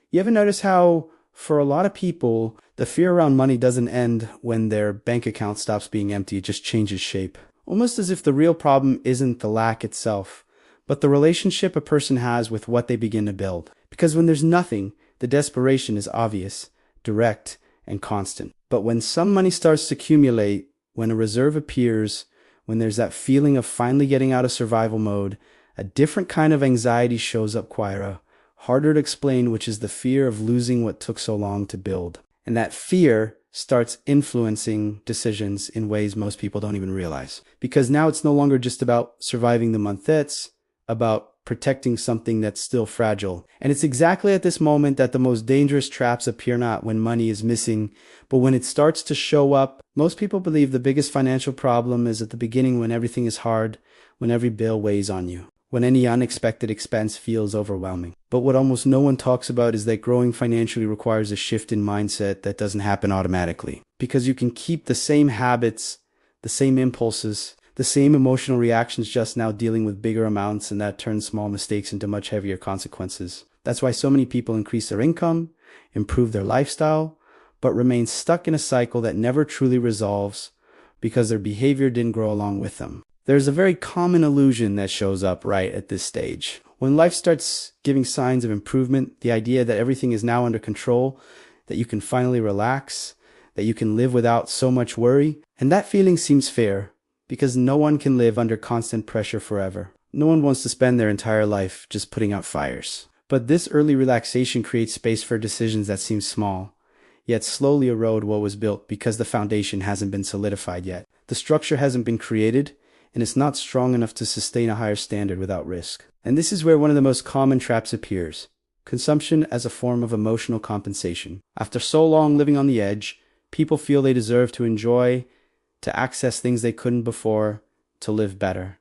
You ever notice how, for a lot of people, the fear around money doesn't end when their bank account stops being empty, it just changes shape? Almost as if the real problem isn't the lack itself, but the relationship a person has with what they begin to build. Because when there's nothing, the desperation is obvious, direct, and constant. But when some money starts to accumulate, when a reserve appears, when there's that feeling of finally getting out of survival mode, a different kind of anxiety shows up, Quira, harder to explain, which is the fear of losing what took so long to build. And that fear starts influencing decisions in ways most people don't even realize. Because now it's no longer just about surviving the month, it's about protecting something that's still fragile. And it's exactly at this moment that the most dangerous traps appear, not when money is missing, but when it starts to show up. Most people believe the biggest financial problem is at the beginning, when everything is hard, when every bill weighs on you, when any unexpected expense feels overwhelming. But what almost no one talks about is that growing financially requires a shift in mindset that doesn't happen automatically. Because you can keep the same habits, the same impulses, the same emotional reactions, just now dealing with bigger amounts, and that turns small mistakes into much heavier consequences. That's why so many people increase their income, improve their lifestyle, but remain stuck in a cycle that never truly resolves because their behavior didn't grow along with them. There's a very common illusion that shows up right at this stage. When life starts giving signs of improvement, the idea that everything is now under control, that you can finally relax, that you can live without so much worry, and that feeling seems fair. Because no one can live under constant pressure forever. No one wants to spend their entire life just putting out fires. But this early relaxation creates space for decisions that seem small, yet slowly erode what was built because the foundation hasn't been solidified yet. The structure hasn't been created, and it's not strong enough to sustain a higher standard without risk. And this is where one of the most common traps appears: consumption as a form of emotional compensation. After so long living on the edge, people feel they deserve to enjoy, to access things they couldn't before, to live better.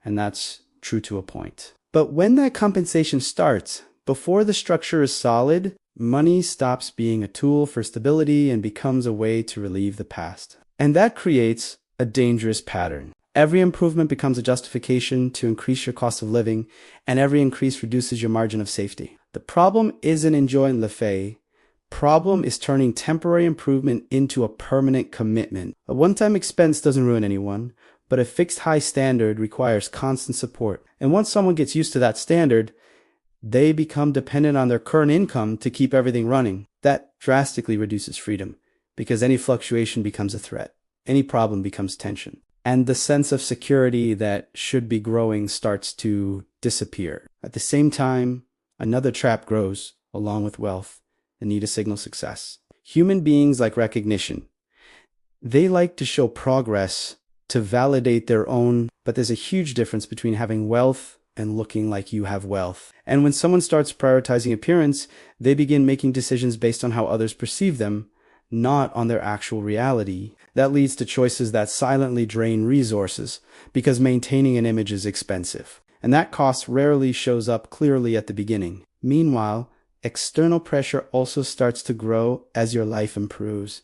And that's true to a point. But when that compensation starts, before the structure is solid, money stops being a tool for stability and becomes a way to relieve the past. And that creates a dangerous pattern. Every improvement becomes a justification to increase your cost of living, and every increase reduces your margin of safety. The problem isn't enjoying le fait. Problem is turning temporary improvement into a permanent commitment. A one-time expense doesn't ruin anyone, but a fixed high standard requires constant support. And once someone gets used to that standard, they become dependent on their current income to keep everything running. That drastically reduces freedom, because any fluctuation becomes a threat. Any problem becomes tension. And the sense of security that should be growing starts to disappear. At the same time, another trap grows along with wealth: the need to signal success. Human beings like recognition. They like to show progress to validate their own, but there's a huge difference between having wealth and looking like you have wealth. And when someone starts prioritizing appearance, they begin making decisions based on how others perceive them, not on their actual reality. That leads to choices that silently drain resources, because maintaining an image is expensive. And that cost rarely shows up clearly at the beginning. Meanwhile, external pressure also starts to grow as your life improves.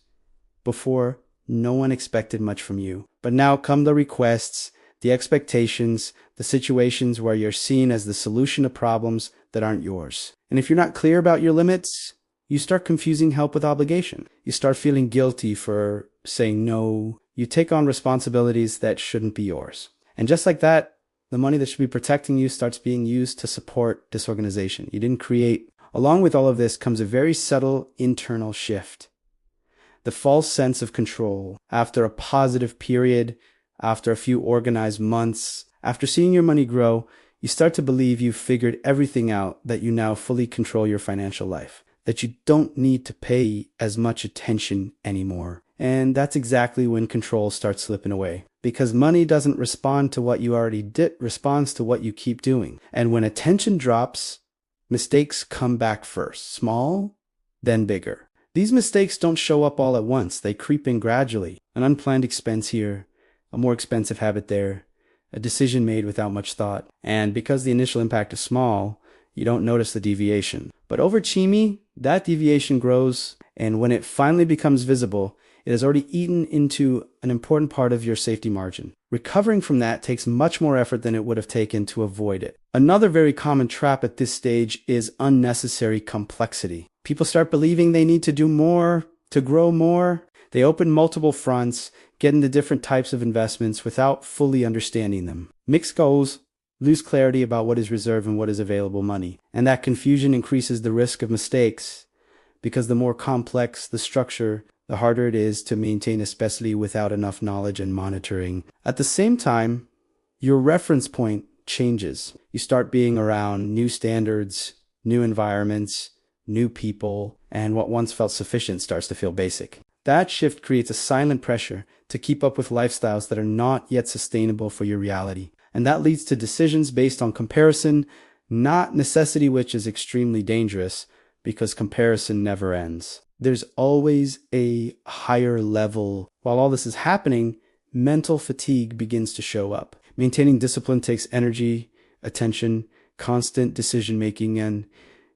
Before, no one expected much from you. But now come the requests, the expectations, the situations where you're seen as the solution to problems that aren't yours. And if you're not clear about your limits, you start confusing help with obligation. You start feeling guilty for saying no. You take on responsibilities that shouldn't be yours. And just like that, the money that should be protecting you starts being used to support disorganization you didn't create. Along with all of this comes a very subtle internal shift. The false sense of control. After a positive period, after a few organized months, after seeing your money grow, you start to believe you've figured everything out, that you now fully control your financial life, that you don't need to pay as much attention anymore. And that's exactly when control starts slipping away. Because money doesn't respond to what you already did, responds to what you keep doing. And when attention drops, mistakes come back first, small, then bigger. These mistakes don't show up all at once. They creep in gradually. An unplanned expense here, a more expensive habit there, a decision made without much thought. And because the initial impact is small, you don't notice the deviation. But over Chimi, that deviation grows, and when it finally becomes visible, it has already eaten into an important part of your safety margin. Recovering from that takes much more effort than it would have taken to avoid it. Another very common trap at this stage is unnecessary complexity. People start believing they need to do more to grow more. They open multiple fronts, get into different types of investments without fully understanding them. Mix goals, lose clarity about what is reserve and what is available money. And that confusion increases the risk of mistakes because the more complex the structure, the harder it is to maintain, especially without enough knowledge and monitoring. At the same time, your reference point changes. You start being around new standards, new environments, new people, and what once felt sufficient starts to feel basic. That shift creates a silent pressure to keep up with lifestyles that are not yet sustainable for your reality. And that leads to decisions based on comparison, not necessity, which is extremely dangerous because comparison never ends. There's always a higher level. While all this is happening, mental fatigue begins to show up. Maintaining discipline takes energy, attention, constant decision making, and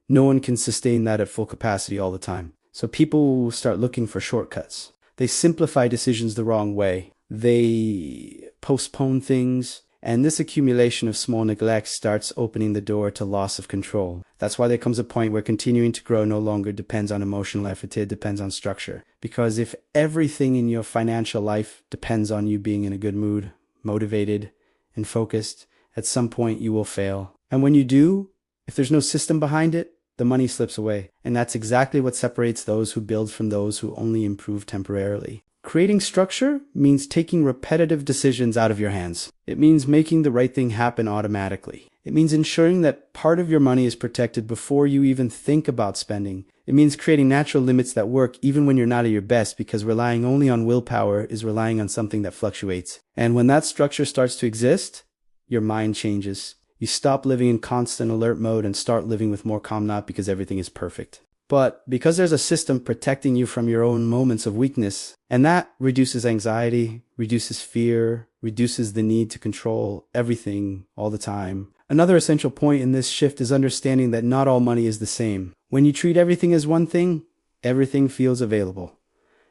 no one can sustain that at full capacity all the time. So people start looking for shortcuts. They simplify decisions the wrong way. They postpone things. And this accumulation of small neglects starts opening the door to loss of control. That's why there comes a point where continuing to grow no longer depends on emotional effort, it depends on structure. Because if everything in your financial life depends on you being in a good mood, motivated, and focused, at some point you will fail. And when you do, if there's no system behind it, the money slips away. And that's exactly what separates those who build from those who only improve temporarily. Creating structure means taking repetitive decisions out of your hands. It means making the right thing happen automatically. It means ensuring that part of your money is protected before you even think about spending. It means creating natural limits that work even when you're not at your best, because relying only on willpower is relying on something that fluctuates. And when that structure starts to exist, your mind changes. You stop living in constant alert mode and start living with more calm, not because everything is perfect, but because there's a system protecting you from your own moments of weakness. And that reduces anxiety, reduces fear, reduces the need to control everything all the time. Another essential point in this shift is understanding that not all money is the same. When you treat everything as one thing, everything feels available.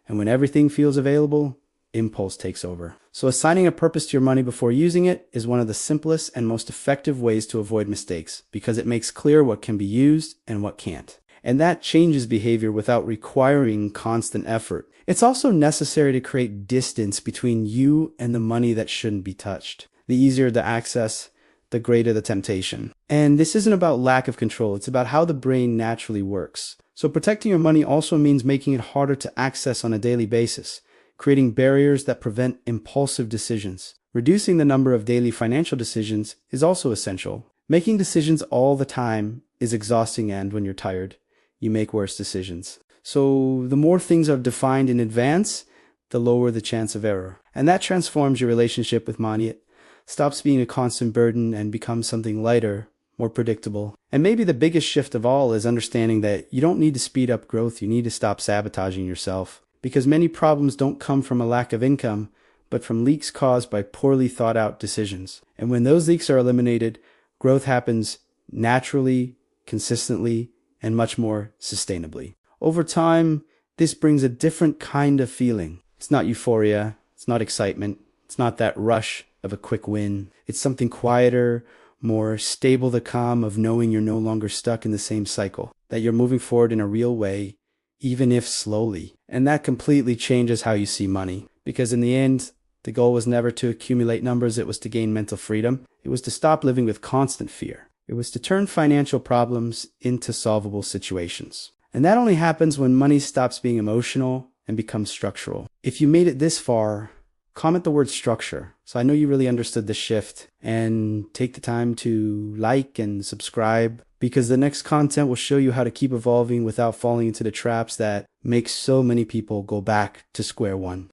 And when everything feels available, impulse takes over. So assigning a purpose to your money before using it is one of the simplest and most effective ways to avoid mistakes, because it makes clear what can be used and what can't. And that changes behavior without requiring constant effort. It's also necessary to create distance between you and the money that shouldn't be touched. The easier the access, the greater the temptation. And this isn't about lack of control, it's about how the brain naturally works. So protecting your money also means making it harder to access on a daily basis, creating barriers that prevent impulsive decisions. Reducing the number of daily financial decisions is also essential. Making decisions all the time is exhausting, and when you're tired, you make worse decisions. So the more things are defined in advance, the lower the chance of error. And that transforms your relationship with money. It stops being a constant burden and becomes something lighter, more predictable. And maybe the biggest shift of all is understanding that you don't need to speed up growth, you need to stop sabotaging yourself. Because many problems don't come from a lack of income, but from leaks caused by poorly thought out decisions. And when those leaks are eliminated, growth happens naturally, consistently, and much more sustainably. Over time, this brings a different kind of feeling. It's not euphoria, it's not excitement, it's not that rush of a quick win. It's something quieter, more stable, the calm of knowing you're no longer stuck in the same cycle, that you're moving forward in a real way, even if slowly. And that completely changes how you see money. Because in the end, the goal was never to accumulate numbers, it was to gain mental freedom. It was to stop living with constant fear. It was to turn financial problems into solvable situations. And that only happens when money stops being emotional and becomes structural. If you made it this far, comment the word structure, so I know you really understood the shift, and take the time to like and subscribe, because the next content will show you how to keep evolving without falling into the traps that make so many people go back to square one.